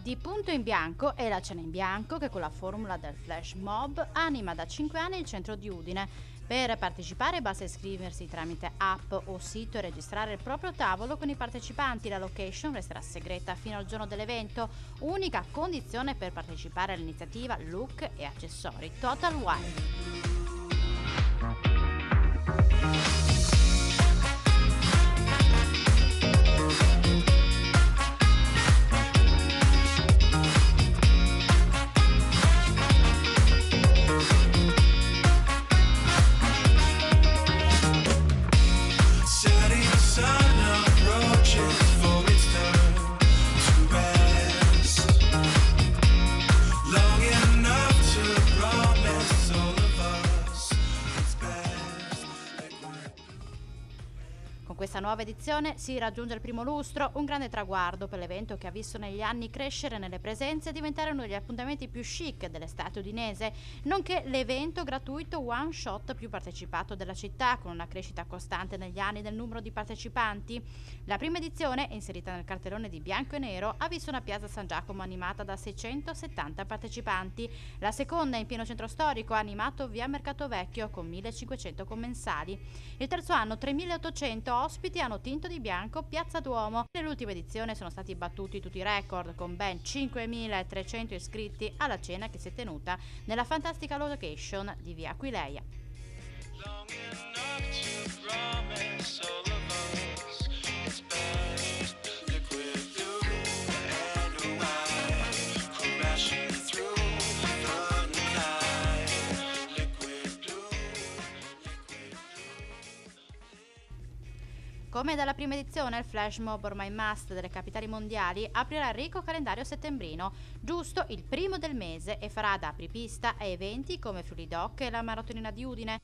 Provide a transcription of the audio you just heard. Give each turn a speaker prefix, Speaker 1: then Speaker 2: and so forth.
Speaker 1: Di punto in bianco è la cena in bianco che con la formula del flash mob anima da 5 anni il centro di Udine. Per partecipare basta iscriversi tramite app o sito e registrare il proprio tavolo con i partecipanti. La location resterà segreta fino al giorno dell'evento. Unica condizione per partecipare all'iniziativa: look e accessori Total Wild. Con questa nuova edizione si raggiunge il primo lustro, un grande traguardo per l'evento che ha visto negli anni crescere nelle presenze e diventare uno degli appuntamenti più chic dell'estate udinese, nonché l'evento gratuito one shot più partecipato della città, con una crescita costante negli anni del numero di partecipanti. La prima edizione, inserita nel cartellone di bianco e nero, ha visto una piazza San Giacomo animata da 670 partecipanti. La seconda, in pieno centro storico, ha animato via Mercato Vecchio con 1500 commensali. Il terzo anno 3800 ospiti hanno tinto di bianco Piazza Duomo. Nell'ultima edizione sono stati battuti tutti i record, con ben 5300 iscritti alla cena che si è tenuta nella fantastica location di via Aquileia. Come dalla prima edizione, il flash mob ormai must delle capitali mondiali aprirà il ricco calendario settembrino, giusto il primo del mese, e farà da apripista a eventi come Friuli Doc e la Maratonina di Udine.